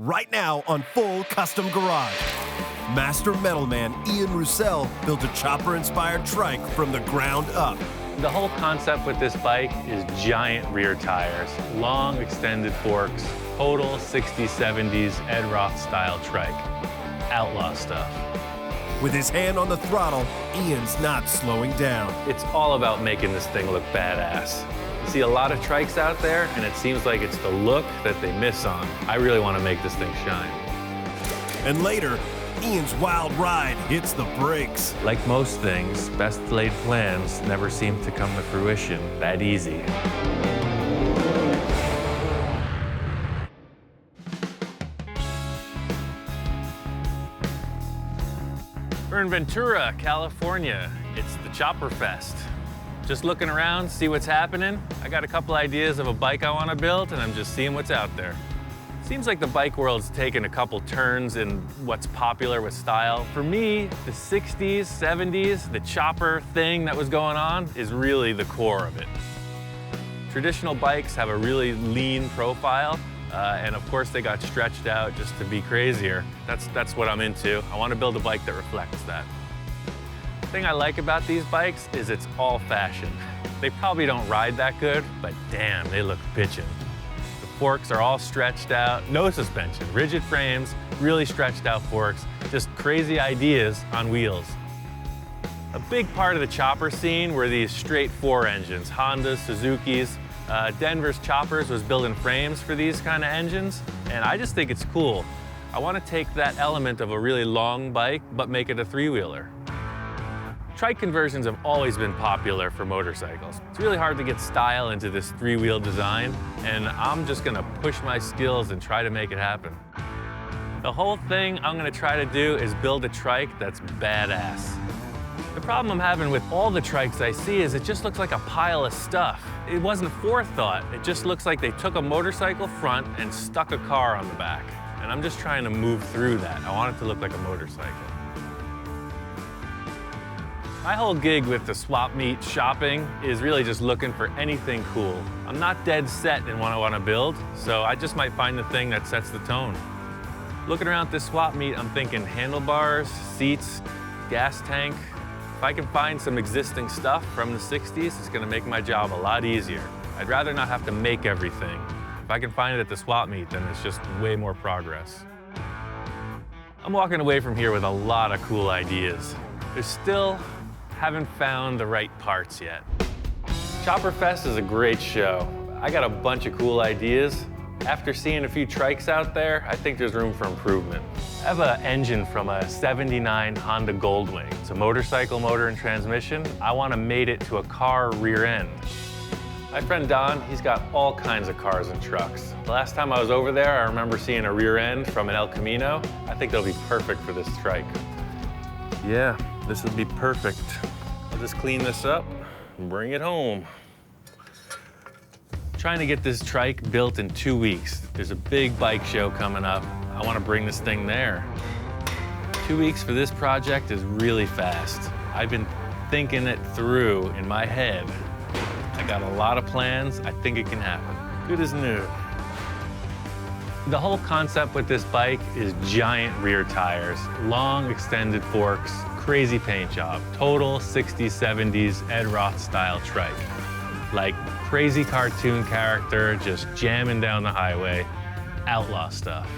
Right now on Full Custom Garage. Master metalman Ian Roussel built a chopper-inspired trike from the ground up. The whole concept with this bike is giant rear tires, long extended forks, total 60s, 70s Ed Roth style trike. Outlaw stuff. With his hand on the throttle, Ian's not slowing down. It's all about making this thing look badass. You see a lot of trikes out there, and it seems like it's the look that they miss on. I really want to make this thing shine. And later, Ian's wild ride hits the brakes. Like most things, best laid plans never seem to come to fruition that easy. We're in Ventura, California. It's the Chopper Fest. Just looking around, see what's happening. I got a couple ideas of a bike I want to build, and I'm just seeing what's out there. Seems like the bike world's taken a couple turns in what's popular with style. For me, the 60s, 70s, the chopper thing that was going on is really the core of it. Traditional bikes have a really lean profile, and of course they got stretched out just to be crazier. That's what I'm into. I want to build a bike that reflects that. The thing I like about these bikes is it's all fashion. They probably don't ride that good, but damn, they look bitchin'. The forks are all stretched out, no suspension, rigid frames, really stretched out forks, just crazy ideas on wheels. A big part of the chopper scene were these straight four engines, Hondas, Suzukis. Denver's Choppers was building frames for these kind of engines, and I just think it's cool. I want to take that element of a really long bike, but make it a three-wheeler. Trike conversions have always been popular for motorcycles. It's really hard to get style into this three-wheel design, and I'm just gonna push my skills and try to make it happen. The whole thing I'm gonna try to do is build a trike that's badass. The problem I'm having with all the trikes I see is it just looks like a pile of stuff. It wasn't forethought. It just looks like they took a motorcycle front and stuck a car on the back. And I'm just trying to move through that. I want it to look like a motorcycle. My whole gig with the swap meet shopping is really just looking for anything cool. I'm not dead set in what I want to build, so I just might find the thing that sets the tone. Looking around at this swap meet, I'm thinking handlebars, seats, gas tank. If I can find some existing stuff from the 60s, it's going to make my job a lot easier. I'd rather not have to make everything. If I can find it at the swap meet, then it's just way more progress. I'm walking away from here with a lot of cool ideas. There's still haven't found the right parts yet. Chopper Fest is a great show. I got a bunch of cool ideas. After seeing a few trikes out there, I think there's room for improvement. I have an engine from a '79 Honda Goldwing. It's a motorcycle motor and transmission. I want to mate it to a car rear end. My friend Don, he's got all kinds of cars and trucks. The last time I was over there, I remember seeing a rear end from an El Camino. I think they'll be perfect for this trike. Yeah, this would be perfect. I'll just clean this up and bring it home. Trying to get this trike built in 2 weeks. There's a big bike show coming up. I want to bring this thing there. 2 weeks for this project is really fast. I've been thinking it through in my head. I got a lot of plans. I think it can happen. Good as new. The whole concept with this bike is giant rear tires, long extended forks, crazy paint job, total 60s, 70s Ed Roth style trike. Like crazy cartoon character just jamming down the highway, outlaw stuff.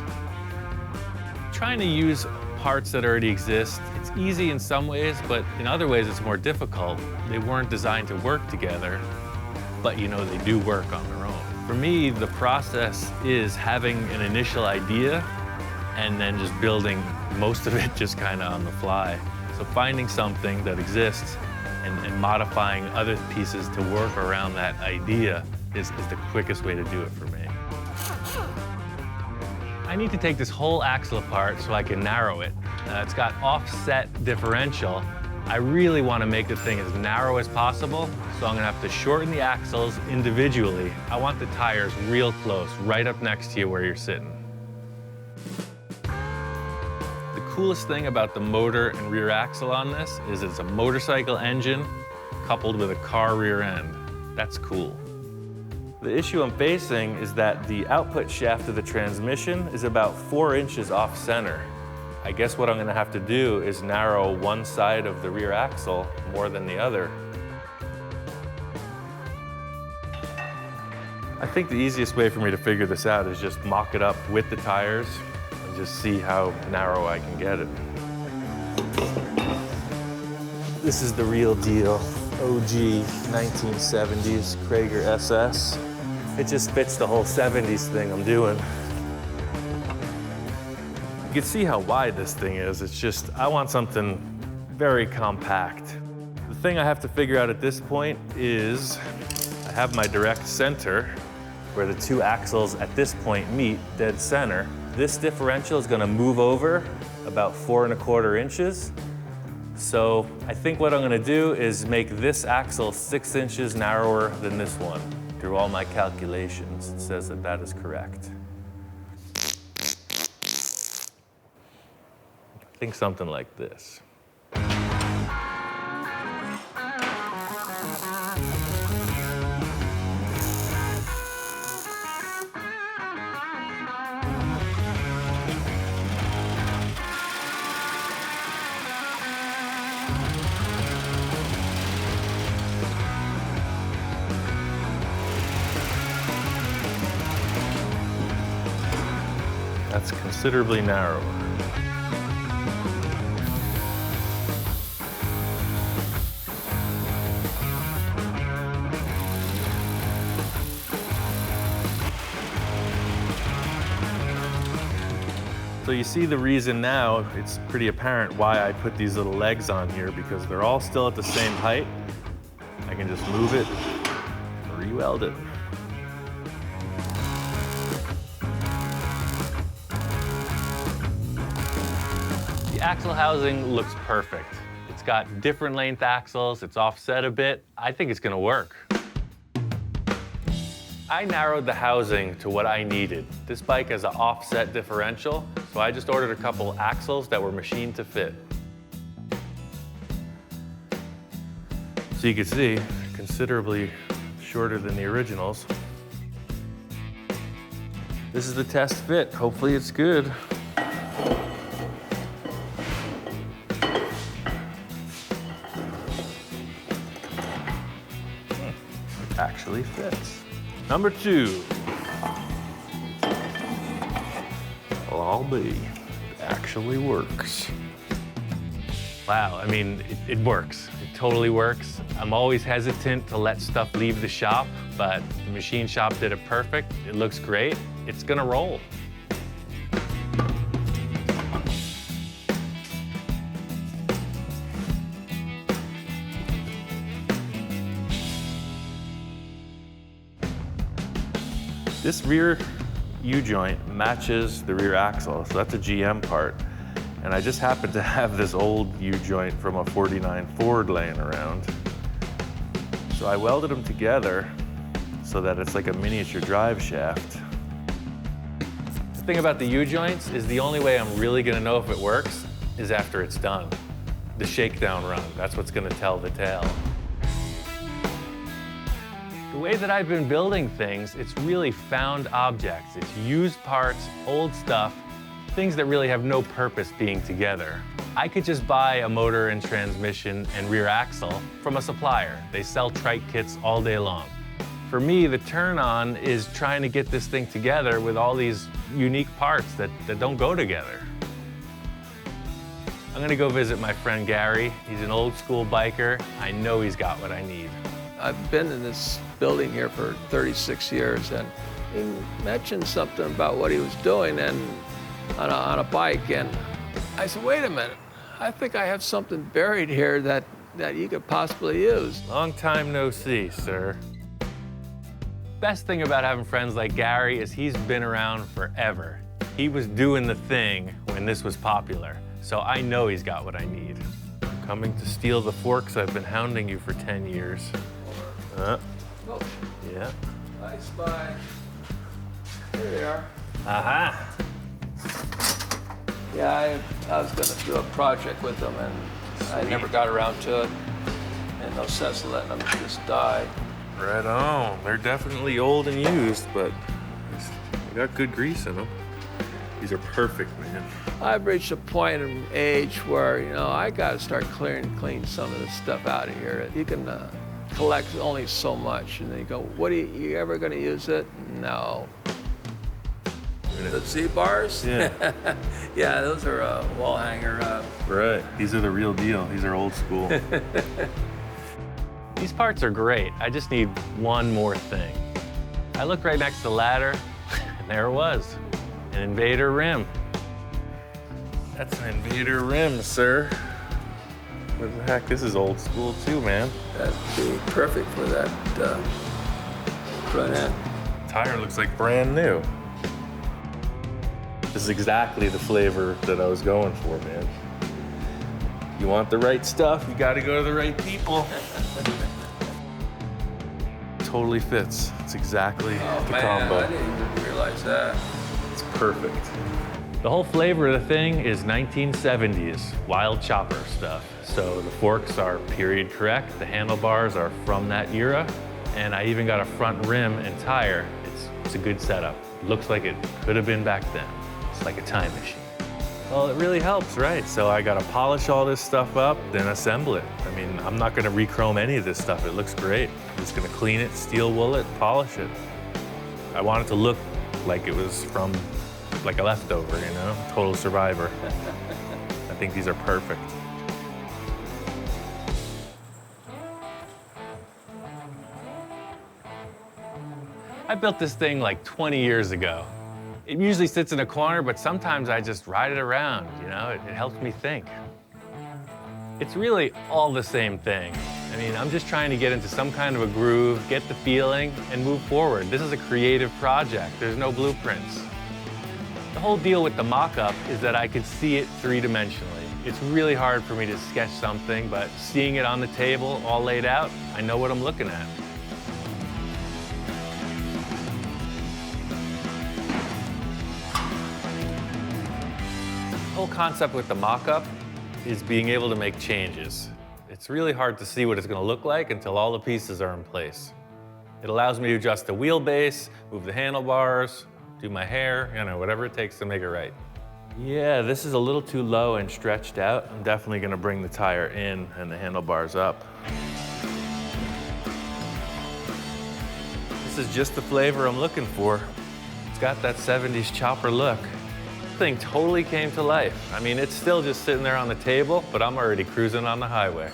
Trying to use parts that already exist, it's easy in some ways, but in other ways it's more difficult. They weren't designed to work together, but you know they do work on their own. For me, the process is having an initial idea and then just building most of it just kind of on the fly. So finding something that exists and modifying other pieces to work around that idea is the quickest way to do it for me. I need to take this whole axle apart so I can narrow it. It's got offset differential. I really want to make the thing as narrow as possible, so I'm going to have to shorten the axles individually. I want the tires real close, right up next to you where you're sitting. The coolest thing about the motor and rear axle on this is it's a motorcycle engine coupled with a car rear end. That's cool. The issue I'm facing is that the output shaft of the transmission is about 4 inches off center. I guess what I'm gonna have to do is narrow one side of the rear axle more than the other. I think the easiest way for me to figure this out is just mock it up with the tires and just see how narrow I can get it. This is the real deal. OG 1970s Krager SS. It just fits the whole 70s thing I'm doing. You can see how wide this thing is. It's just, I want something very compact. The thing I have to figure out at this point is I have my direct center where the 2 axles at this point meet dead center. This differential is gonna move over about 4¼ inches. So I think what I'm gonna do is make this axle 6 inches narrower than this one. Through all my calculations, it says that that is correct. I think something like this. That's considerably narrower. So you see the reason now, it's pretty apparent why I put these little legs on here, because they're all still at the same height. I can just move it, re-weld it. The axle housing looks perfect. It's got different length axles, it's offset a bit. I think it's gonna work. I narrowed the housing to what I needed. This bike has an offset differential, so I just ordered a couple axles that were machined to fit. So you can see, considerably shorter than the originals. This is the test fit. Hopefully it's good. It actually fits. Number 2. Well, I'll be. It actually works. Wow, I mean, it works. It totally works. I'm always hesitant to let stuff leave the shop, but the machine shop did it perfect. It looks great. It's gonna roll. This rear U-joint matches the rear axle, so that's a GM part. And I just happen to have this old U-joint from a 49 Ford laying around. So I welded them together so that it's like a miniature drive shaft. The thing about the U-joints is the only way I'm really gonna know if it works is after it's done. The shakedown run, that's what's gonna tell the tale. The way that I've been building things, it's really found objects. It's used parts, old stuff, things that really have no purpose being together. I could just buy a motor and transmission and rear axle from a supplier. They sell trike kits all day long. For me, the turn on is trying to get this thing together with all these unique parts that don't go together. I'm gonna go visit my friend Gary. He's an old school biker. I know he's got what I need. I've been in this building here for 36 years, and he mentioned something about what he was doing and on a bike, and I said, wait a minute, I think I have something buried here that you could possibly use. Long time no see, sir. Best thing about having friends like Gary is he's been around forever. He was doing the thing when this was popular, so I know he's got what I need. I'm coming to steal the forks I've been hounding you for 10 years. Oh, Yeah. nice buy. Here they are. Aha. Yeah, I was gonna do a project with them, and I never got around to it. And no sense of letting them just die. Right on. They're definitely old and used, but they got good grease in them. These are perfect, man. I've reached a point in age where, you know, I got to start clean some of this stuff out of here. You can collect only so much, and then you go, what are you ever going to use it? No. The Z-bars? Yeah. Yeah, those are wall hanger. Right. These are the real deal. These are old school. These parts are great. I just need one more thing. I looked right next to the ladder, and there it was, an Invader rim. That's an Invader rim, sir. What the heck? This is old school too, man. That'd be perfect for that front end. Tire looks like brand new. This is exactly the flavor that I was going for, man. You want the right stuff, you gotta go to the right people. Totally fits. It's exactly the combo. I didn't even realize that. It's perfect. The whole flavor of the thing is 1970s wild chopper stuff. So the forks are period correct, the handlebars are from that era, and I even got a front rim and tire. It's a good setup. Looks like it could have been back then. It's like a time machine. Well, it really helps, right? So I gotta polish all this stuff up, then assemble it. I mean, I'm not gonna re-chrome any of this stuff. It looks great. I'm just gonna clean it, steel wool it, polish it. I want it to look like it was from like a leftover, you know? Total survivor. I think these are perfect. I built this thing like 20 years ago. It usually sits in a corner, but sometimes I just ride it around, you know? It helps me think. It's really all the same thing. I mean, I'm just trying to get into some kind of a groove, get the feeling, and move forward. This is a creative project. There's no blueprints. The whole deal with the mock-up is that I could see it three-dimensionally. It's really hard for me to sketch something, but seeing it on the table, all laid out, I know what I'm looking at. The whole concept with the mock-up is being able to make changes. It's really hard to see what it's going to look like until all the pieces are in place. It allows me to adjust the wheelbase, move the handlebars, do my hair, you know, whatever it takes to make it right. Yeah, this is a little too low and stretched out. I'm definitely going to bring the tire in and the handlebars up. This is just the flavor I'm looking for. It's got that 70s chopper look. Thing totally came to life. I mean, it's still just sitting there on the table, but I'm already cruising on the highway.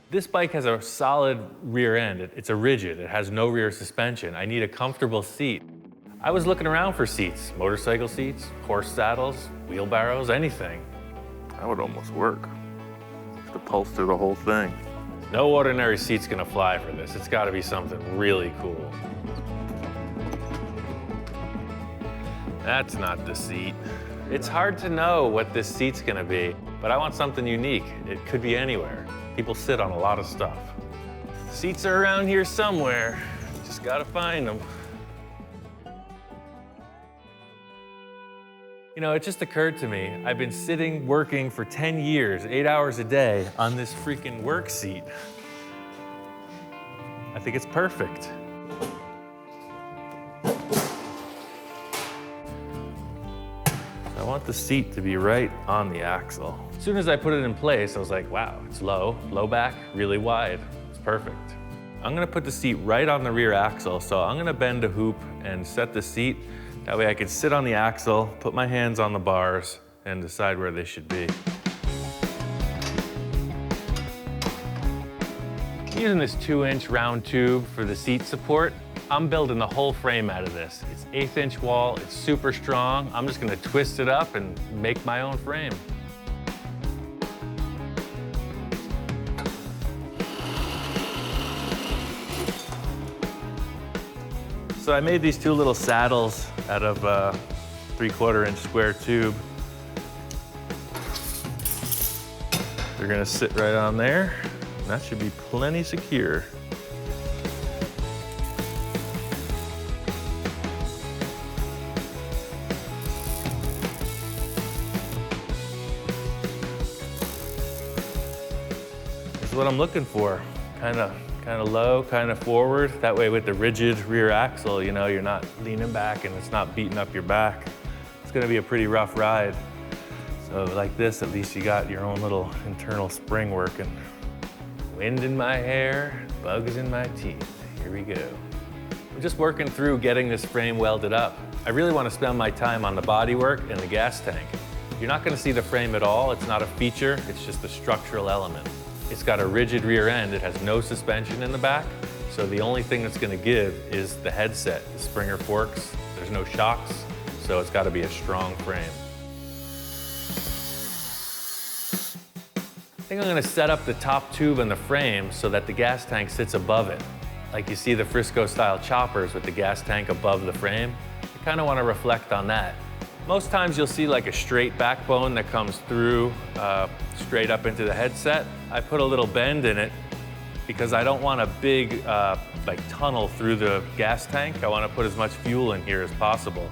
This bike has a solid rear end. It's a rigid, it has no rear suspension. I need a comfortable seat. I was looking around for seats, motorcycle seats, horse saddles, wheelbarrows, anything. That would almost work. Just upholster the whole thing. No ordinary seat's gonna fly for this. It's gotta be something really cool. That's not the seat. It's hard to know what this seat's gonna be, but I want something unique. It could be anywhere. People sit on a lot of stuff. Seats are around here somewhere. Just gotta find them. You know, it just occurred to me, I've been sitting, working for 10 years, 8 hours a day on this freaking work seat. I think it's perfect. I want the seat to be right on the axle. As soon as I put it in place, I was like, wow, it's low back, really wide. It's perfect. I'm gonna put the seat right on the rear axle, so I'm gonna bend a hoop and set the seat. That way I can sit on the axle, put my hands on the bars, and decide where they should be. Using this 2-inch round tube for the seat support, I'm building the whole frame out of this. It's 1/8-inch wall, it's super strong. I'm just gonna twist it up and make my own frame. So I made these two little saddles out of a 3/4-inch square tube. They're gonna sit right on there, and that should be plenty secure. What I'm looking for, kind of Kind of low, kind of forward. That way with the rigid rear axle, you know, you're not leaning back and it's not beating up your back. It's gonna be a pretty rough ride. So like this, at least you got your own little internal spring working. Wind in my hair, bugs in my teeth. Here we go. I'm just working through getting this frame welded up. I really want to spend my time on the bodywork and the gas tank. You're not going to see the frame at all. It's not a feature, it's just a structural element. It's got a rigid rear end. It has no suspension in the back. So the only thing that's going to give is the headset, the Springer forks. There's no shocks, so it's got to be a strong frame. I think I'm going to set up the top tube in the frame so that the gas tank sits above it. Like you see the Frisco-style choppers with the gas tank above the frame. I kind of want to reflect on that. Most times you'll see like a straight backbone that comes through straight up into the headset. I put a little bend in it because I don't want a big like tunnel through the gas tank. I want to put as much fuel in here as possible.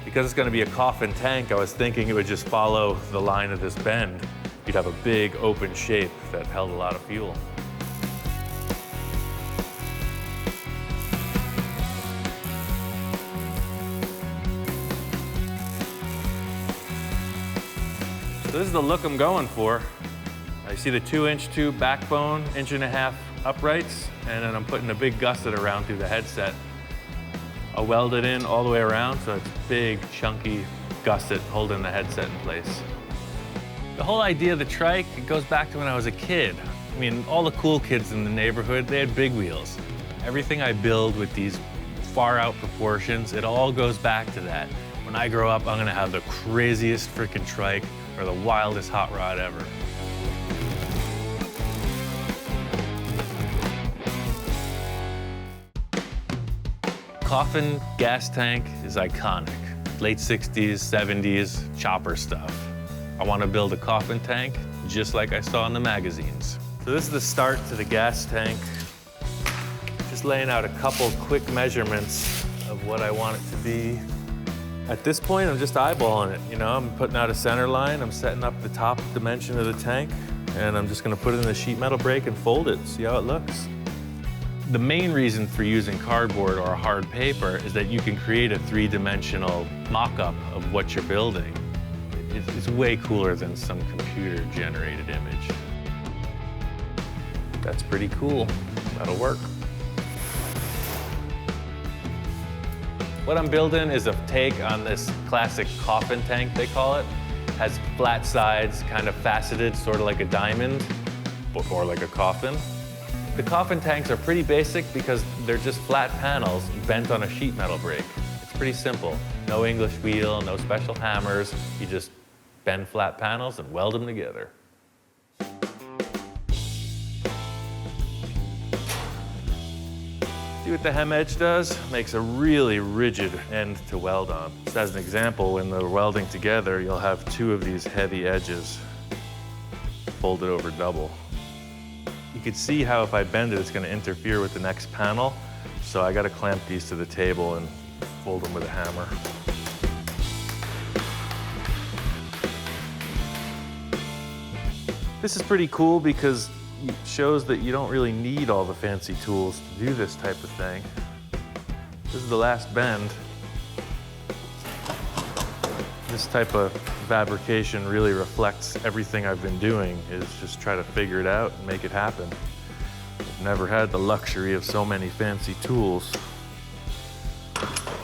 Because it's going to be a Coffin tank, I was thinking it would just follow the line of this bend. You'd have a big open shape that held a lot of fuel. So this is the look I'm going for. I see the 2-inch tube backbone, 1.5 inch uprights, and then I'm putting a big gusset around through the headset. I'll weld it in all the way around, so it's big, chunky gusset holding the headset in place. The whole idea of the Trike, it goes back to when I was a kid. I mean, all the cool kids in the neighborhood, they had big wheels. Everything I build with these far out proportions, it all goes back to that. When I grow up, I'm gonna have the craziest freaking Trike or the wildest hot rod ever. Coffin gas tank is iconic. Late 60s, 70s, chopper stuff. I want to build a Coffin tank just like I saw in the magazines. So this is the start to the gas tank. Just laying out a couple quick measurements of what I want it to be. At this point, I'm just eyeballing it. You know, I'm putting out a center line, I'm setting up the top dimension of the tank, and I'm just gonna put it in the sheet metal brake and fold it, see how it looks. The main reason for using cardboard or hard paper is that you can create a 3-dimensional mock-up of what you're building. It's way cooler than some computer-generated image. That's pretty cool. That'll work. What I'm building is a take on this classic Coffin tank, they call it. Has flat sides, kind of faceted, sort of like a diamond, or like a coffin. The Coffin tanks are pretty basic because they're just flat panels bent on a sheet metal brake. It's pretty simple. No English wheel, no special hammers. You just bend flat panels and weld them together. See what the hem edge does? Makes a really rigid end to weld on. Just as an example, when they're welding together, you'll have 2 of these heavy edges folded over double. You can see how if I bend it, it's going to interfere with the next panel. So I got to clamp these to the table and fold them with a hammer. This is pretty cool because it shows that you don't really need all the fancy tools to do this type of thing. This is the last bend. This type of fabrication really reflects everything I've been doing, is just try to figure it out and make it happen. I've never had the luxury of so many fancy tools.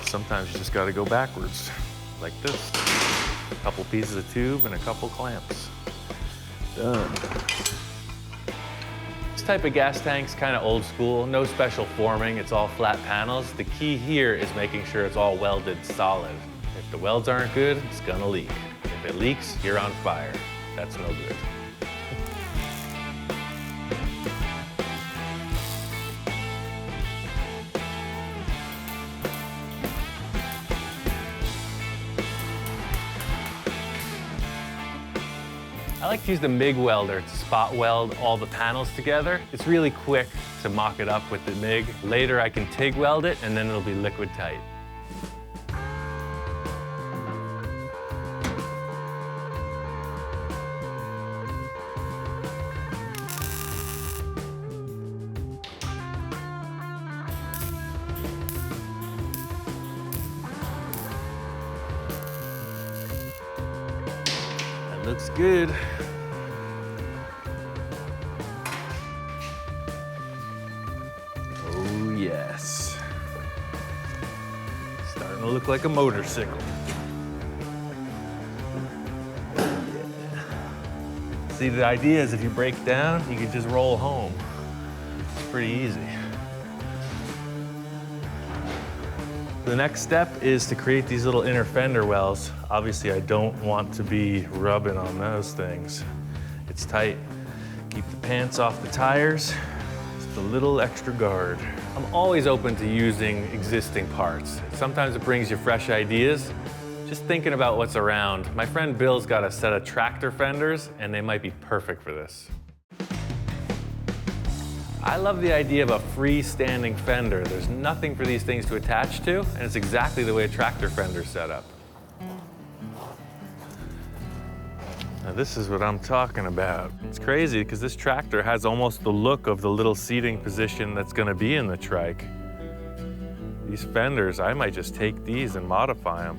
Sometimes you just gotta go backwards, like this. A couple pieces of tube and a couple clamps. Done. This type of gas tank's kind of old school, no special forming, it's all flat panels. The key here is making sure it's all welded solid. If the welds aren't good, it's gonna leak. If it leaks, you're on fire. That's no good. I like to use the MIG welder to spot weld all the panels together. It's really quick to mock it up with the MIG. Later I can TIG weld it and then it'll be liquid tight. Looks good. Oh yes. Starting to look like a motorcycle. See, the idea is if you break down, you can just roll home. It's pretty easy. The next step is to create these little inner fender wells. Obviously, I don't want to be rubbing on those things. It's tight. Keep the pants off the tires. Just a little extra guard. I'm always open to using existing parts. Sometimes it brings you fresh ideas. Just thinking about what's around. My friend Bill's got a set of tractor fenders, and they might be perfect for this. I love the idea of a freestanding fender. There's nothing for these things to attach to, and it's exactly the way a tractor fender's set up. Now this is what I'm talking about. It's crazy because this tractor has almost the look of the little seating position that's gonna be in the Trike. These fenders, I might just take these and modify them.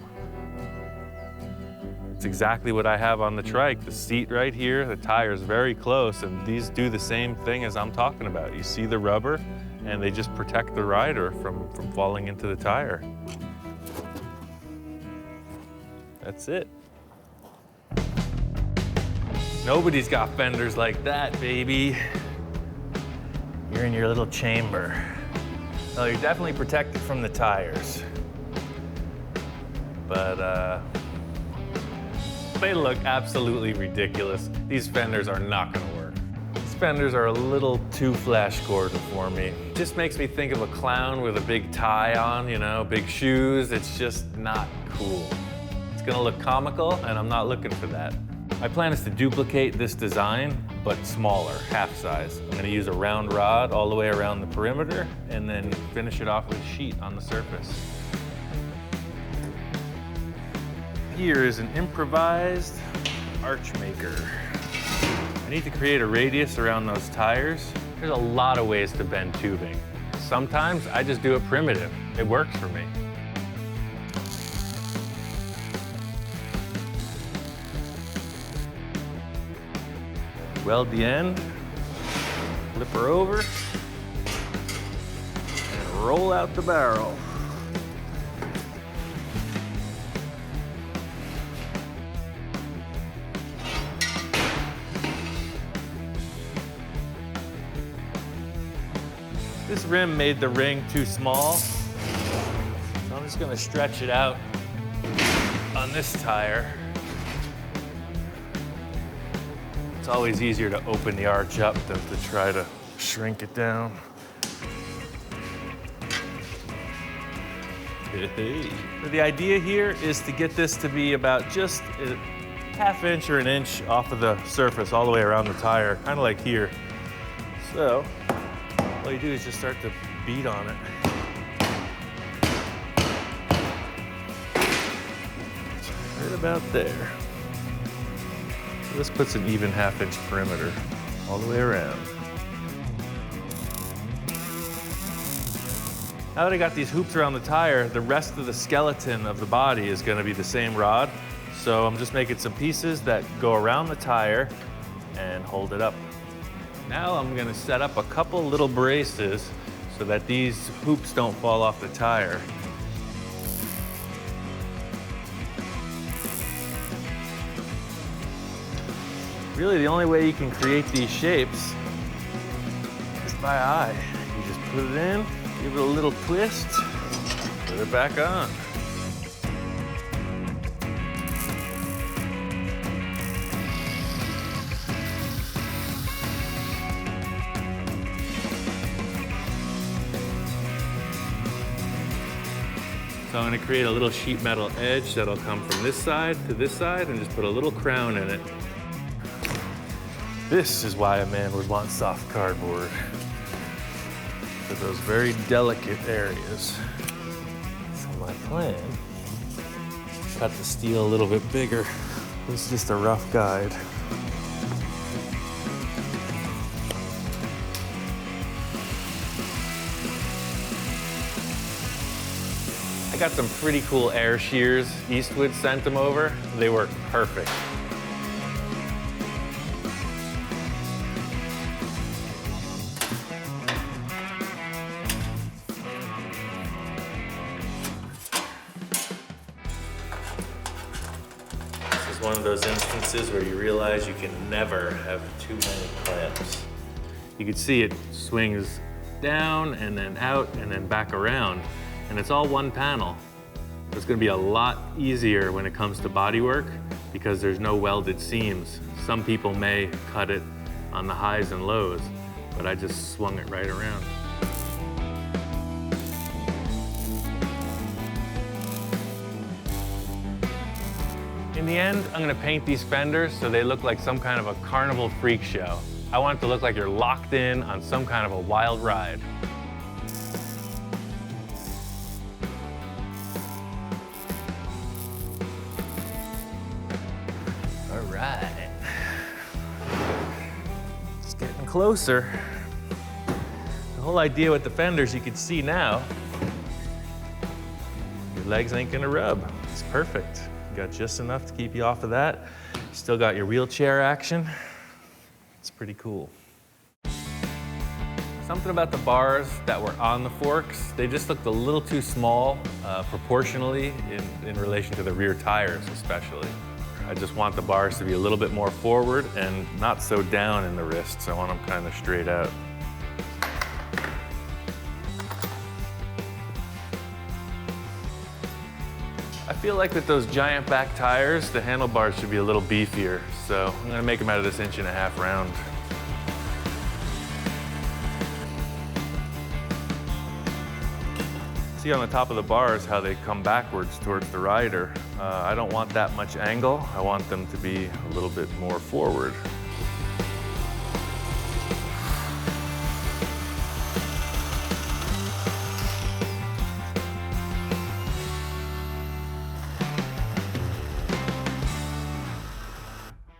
It's exactly what I have on the Trike. The seat right here, the tire's very close, and these do the same thing as I'm talking about. You see the rubber, and they just protect the rider from falling into the tire. That's it. Nobody's got fenders like that, baby. You're in your little chamber. Well, you're definitely protected from the tires. But, they look absolutely ridiculous. These fenders are not gonna work. These fenders are a little too flash Gordon for me. It just makes me think of a clown with a big tie on, you know, big shoes. It's just not cool. It's gonna look comical, and I'm not looking for that. My plan is to duplicate this design, but smaller, half size. I'm gonna use a round rod all the way around the perimeter, and then finish it off with a sheet on the surface. Here is an improvised arch maker. I need to create a radius around those tires. There's a lot of ways to bend tubing. Sometimes I just do it primitive. It works for me. Weld the end, flip her over, and roll out the barrel. This rim made the ring too small, so I'm just gonna stretch it out on this tire. It's always easier to open the arch up than to try to shrink it down. So the idea here is to get this to be about just a half inch or an inch off of the surface all the way around the tire, kind of like here. So all you do is just start to beat on it. Right about there. So this puts an even half-inch perimeter all the way around. Now that I got these hoops around the tire, the rest of the skeleton of the body is going to be the same rod. So I'm just making some pieces that go around the tire and hold it up. Now I'm gonna set up a couple little braces so that these hoops don't fall off the tire. Really, the only way you can create these shapes is by eye. You just put it in, give it a little twist, put it back on. So I'm gonna create a little sheet metal edge that'll come from this side to this side and just put a little crown in it. This is why a man would want soft cardboard, for those very delicate areas. So my plan, cut the steel a little bit bigger. This is just a rough guide. I got some pretty cool air shears. Eastwood sent them over. They work perfect. one of those instances where you realize you can never have too many clamps. You can see it swings down and then out and then back around, and it's all one panel. It's going to be a lot easier when it comes to bodywork because there's no welded seams. Some people may cut it on the highs and lows, but I just swung it right around. In the end, I'm going to paint these fenders so they look like some kind of a carnival freak show. I want it to look like you're locked in on some kind of a wild ride. All right. It's getting closer. The whole idea with the fenders, you can see now, your legs ain't gonna rub. It's perfect. You got just enough to keep you off of that. Still got your wheelchair action. It's pretty cool. Something about the bars that were on the forks, they just looked a little too small proportionally in relation to the rear tires especially. I just want the bars to be a little bit more forward and not so down in the wrists. I want them kind of straight out. I feel like with those giant back tires, the handlebars should be a little beefier, so I'm gonna make them out of this 1.5-inch round. See on the top of the bars how they come backwards towards the rider. I don't want that much angle. I want them to be a little bit more forward.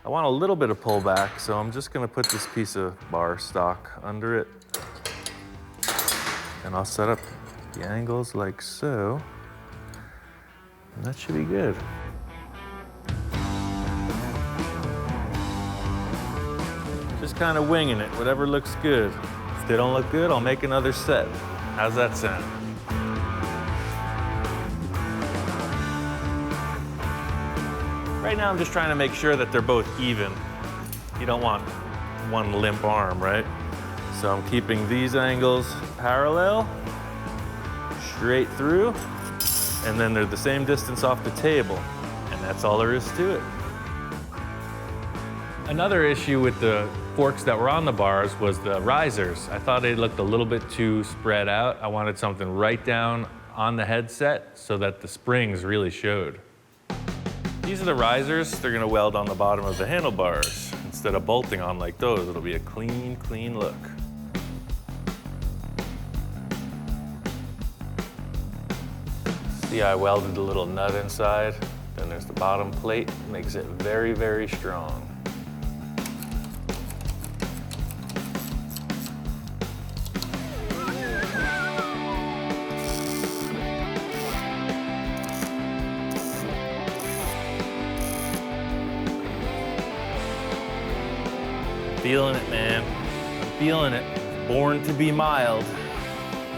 I want a little bit of pullback, so I'm just gonna put this piece of bar stock under it. And I'll set up the angles like so. And that should be good. Just kind of winging it, whatever looks good. If they don't look good, I'll make another set. How's that sound? Right now I'm just trying to make sure that they're both even. You don't want one limp arm, right? So I'm keeping these angles parallel, straight through, and then they're the same distance off the table. And that's all there is to it. Another issue with the forks that were on the bars was the risers. I thought they looked a little bit too spread out. I wanted something right down on the headset so that the springs really showed. These are the risers. They're gonna weld on the bottom of the handlebars. Instead of bolting on like those, it'll be a clean, clean look. See, I welded the little nut inside. Then there's the bottom plate. Makes it very, very strong. Feeling it, man. I'm feeling it. Born to be mild.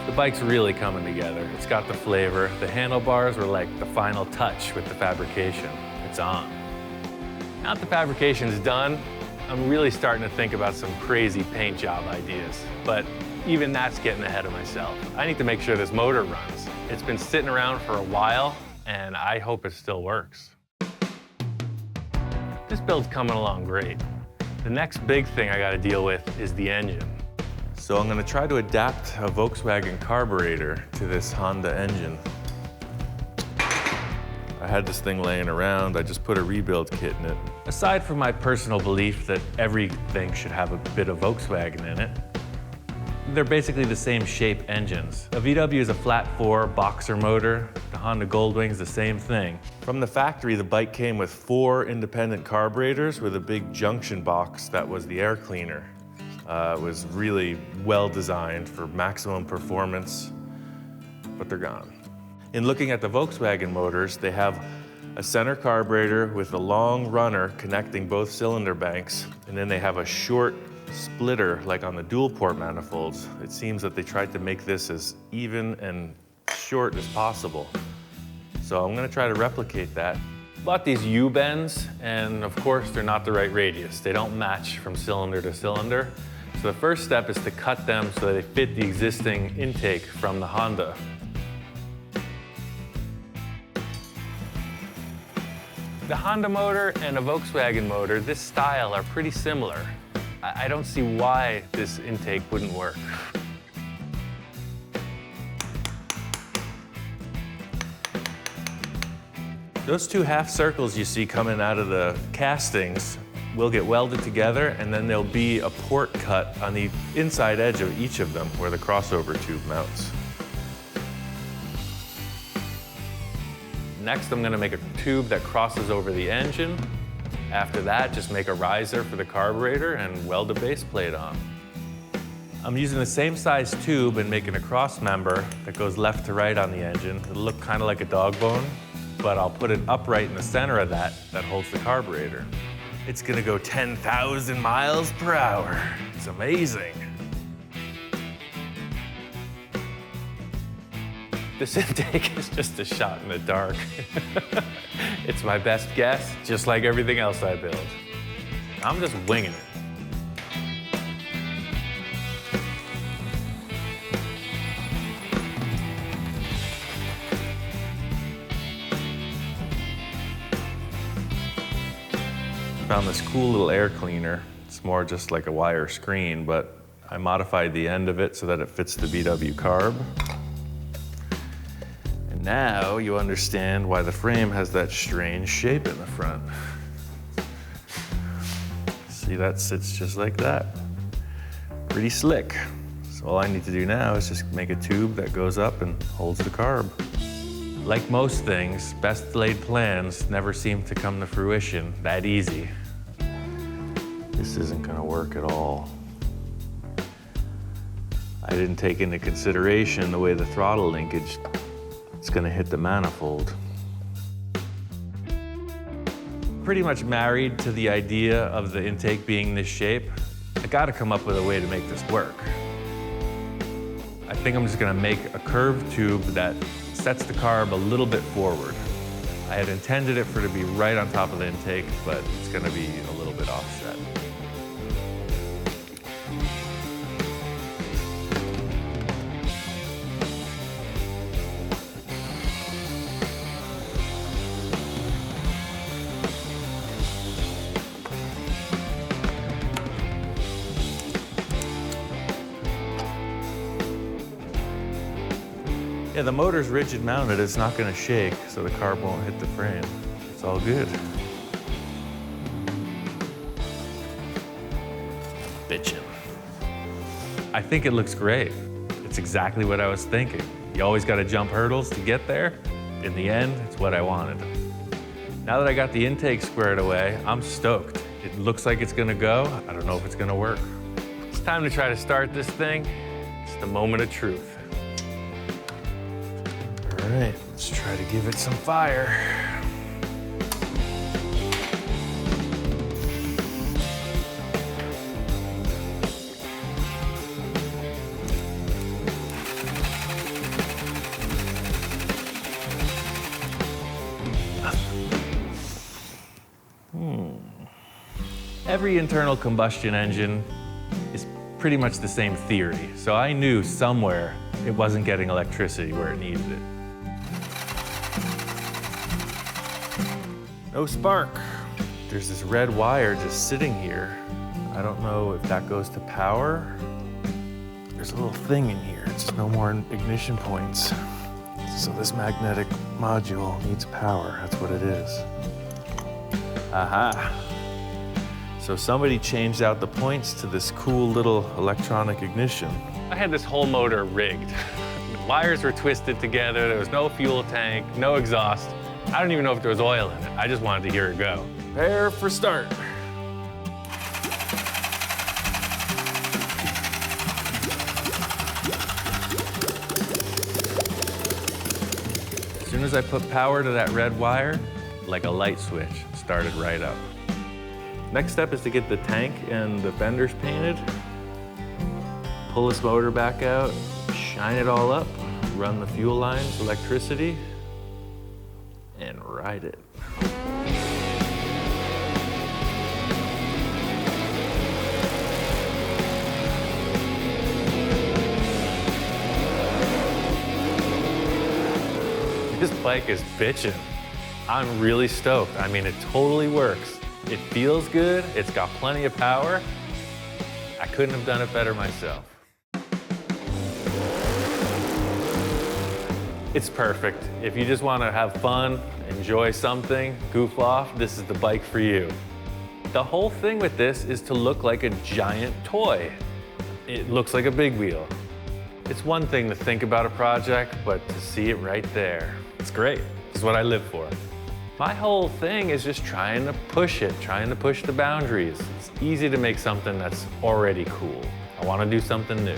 The bike's really coming together. It's got the flavor. The handlebars were like the final touch with the fabrication. It's on. Now that the fabrication's done, I'm really starting to think about some crazy paint job ideas. But even that's getting ahead of myself. I need to make sure this motor runs. It's been sitting around for a while, and I hope it still works. This build's coming along great. The next big thing I gotta deal with is the engine. So I'm gonna try to adapt a Volkswagen Carburetor to this Honda engine. I had this thing laying around, I just put a rebuild kit in it. Aside from my personal belief that everything should have a bit of Volkswagen in it, they're basically the same shape engines. A VW is a flat 4 boxer motor. The Honda Goldwing's the same thing. From the factory, the bike came with 4 independent carburetors with a big junction box that was the air cleaner. It was really well designed for maximum performance, but they're gone. In looking at the Volkswagen motors, they have a center carburetor with a long runner connecting both cylinder banks, and then they have a short splitter like on the dual port manifolds. It seems that they tried to make this as even and short as possible. So I'm gonna try to replicate that. Bought these U-bends, and of course they're not the right radius. They don't match from cylinder to cylinder. So the first step is to cut them so that they fit the existing intake from the Honda. The Honda motor and a Volkswagen motor, this style, are pretty similar. I don't see why this intake wouldn't work. Those two half circles you see coming out of the castings will get welded together, and then there'll be a port cut on the inside edge of each of them where the crossover tube mounts. Next, I'm gonna make a tube that crosses over the engine. After that, just make a riser for the carburetor and weld a base plate on. I'm using the same size tube and making a cross member that goes left to right on the engine. It'll look kind of like a dog bone, but I'll put it upright in the center of that holds the carburetor. It's gonna go 10,000 miles per hour. It's amazing. This intake is just a shot in the dark. It's my best guess, just like everything else I build. I'm just winging it. Found this cool little air cleaner. It's more just like a wire screen, but I modified the end of it so that it fits the VW Carb. And now you understand why the frame has that strange shape in the front. See, that sits just like that. Pretty slick. So all I need to do now is just make a tube that goes up and holds the carb. Like most things, best laid plans never seem to come to fruition that easy. This isn't gonna work at all. I didn't take into consideration the way the throttle linkage is gonna hit the manifold. Pretty much married to the idea of the intake being this shape. I gotta come up with a way to make this work. I think I'm just gonna make a curved tube that sets the carb a little bit forward. I had intended it for it to be right on top of the intake, but it's gonna be a little bit offset. Yeah, the motor's rigid mounted, it's not gonna shake, so the carb won't hit the frame. It's all good. Bitchin'. I think it looks great. It's exactly what I was thinking. You always gotta jump hurdles to get there. In the end, it's what I wanted. Now that I got the intake squared away, I'm stoked. It looks like it's gonna go. I don't know if it's gonna work. It's time to try to start this thing. It's the moment of truth. All right, let's try to give it some fire. Every internal combustion engine is pretty much the same theory, so I knew somewhere it wasn't getting electricity where it needed it. No spark. There's this red wire just sitting here. I don't know if that goes to power. There's a little thing in here. It's no more ignition points. So this magnetic module needs power. That's what it is. Aha. So somebody changed out the points to this cool little electronic ignition. I had this whole motor rigged. The wires were twisted together. There was no fuel tank, no exhaust. I don't even know if there was oil in it. I just wanted to hear it go. Prepare for start. As soon as I put power to that red wire, like a light switch, it started right up. Next step is to get the tank and the fenders painted. Pull this motor back out, shine it all up, run the fuel lines, electricity, and ride it. This bike is bitchin'. I'm really stoked. I mean, it totally works. It feels good, it's got plenty of power. I couldn't have done it better myself. It's perfect. If you just want to have fun, enjoy something, goof off, this is the bike for you. The whole thing with this is to look like a giant toy. It looks like a big wheel. It's one thing to think about a project, but to see it right there, it's great. It's what I live for. My whole thing is just trying to push it, trying to push the boundaries. It's easy to make something that's already cool. I want to do something new.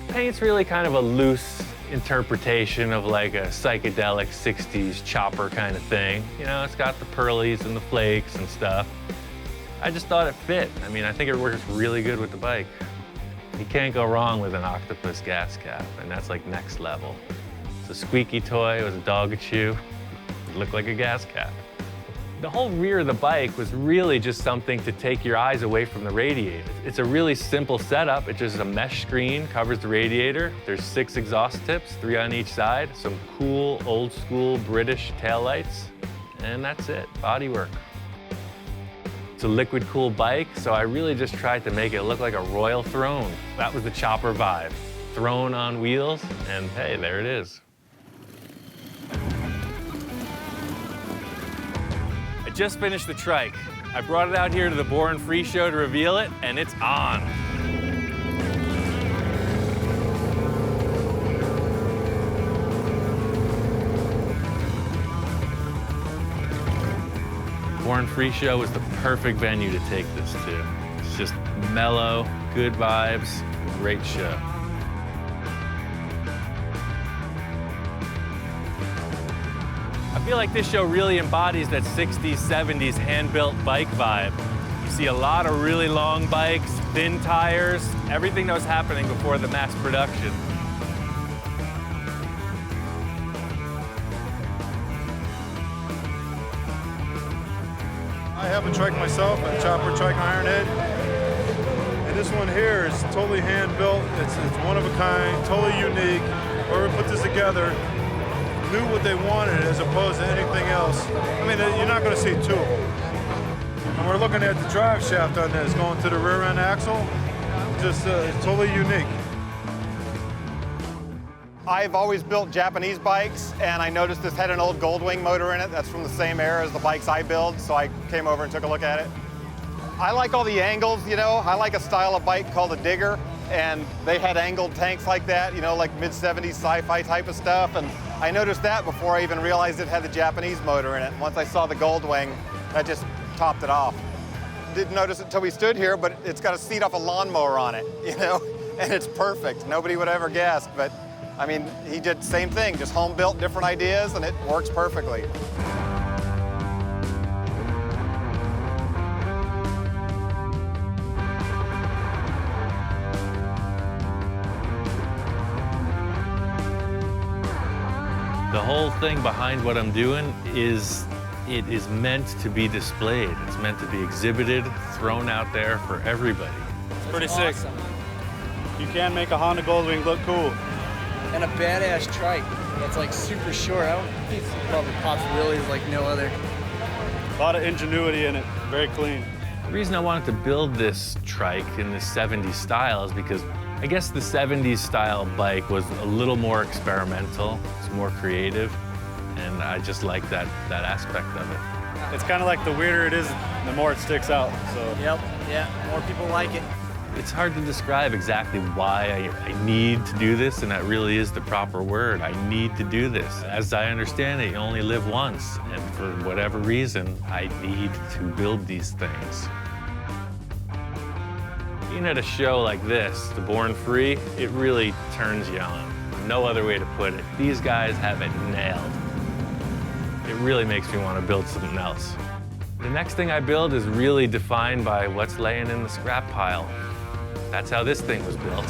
Paint's really kind of a loose interpretation of like a psychedelic 60s chopper kind of thing. You know, it's got the pearlies and the flakes and stuff. I just thought it fit. I mean, I think it works really good with the bike. You can't go wrong with an octopus gas cap, and that's like next level. It's a squeaky toy, it was a dog chew. It looked like a gas cap. The whole rear of the bike was really just something to take your eyes away from the radiator. It's a really simple setup. It's just a mesh screen, covers the radiator. There's 6 exhaust tips, 3 on each side, some cool, old school British taillights, and that's it, bodywork. It's a liquid cool bike, so I really just tried to make it look like a royal throne. That was the chopper vibe. Throne on wheels, and hey, there it is. I just finished the Trike. I brought it out here to the Born Free show to reveal it, and it's on. Born Free show was the perfect venue to take this to. It's just mellow, good vibes, great show. I feel like this show really embodies that 60s, 70s hand-built bike vibe. You see a lot of really long bikes, thin tires, everything that was happening before the mass production. I have a Trike myself, a Chopper Trike Ironhead. And this one here is totally hand-built. It's one of a kind, totally unique. Whoever put this together knew what they wanted as opposed to anything else. I mean, you're not going to see 2 of them. And we're looking at the drive shaft on this, going to the rear end axle. Just it's totally unique. I've always built Japanese bikes, and I noticed this had an old Goldwing motor in it. That's from the same era as the bikes I build, so I came over and took a look at it. I like all the angles, you know. I like a style of bike called a digger, and they had angled tanks like that, you know, like mid-70s sci-fi type of stuff. And I noticed that before I even realized it had the Japanese motor in it. Once I saw the Goldwing, that just topped it off. Didn't notice it until we stood here, but it's got a seat off a lawnmower on it, you know, and it's perfect. Nobody would ever guess, but I mean, he did the same thing, just home built, different ideas, and it works perfectly. The whole thing behind what I'm doing is it is meant to be displayed. It's meant to be exhibited, thrown out there for everybody. It's pretty sick. You can make a Honda Goldwing look cool. And a badass Trike that's like super short. I don't think it probably pops wheelies like no other. A lot of ingenuity in it, very clean. The reason I wanted to build this Trike in the 70s style is because I guess the 70s style bike was a little more experimental, it's more creative, and I just like that aspect of it. It's kind of like the weirder it is, the more it sticks out. So. Yep, yeah, more people like it. It's hard to describe exactly why I need to do this, and that really is the proper word. I need to do this. As I understand it, you only live once, and for whatever reason, I need to build these things. Being at a show like this, the Born Free, it really turns you on. No other way to put it. These guys have it nailed. It really makes me want to build something else. The next thing I build is really defined by what's laying in the scrap pile. That's how this thing was built.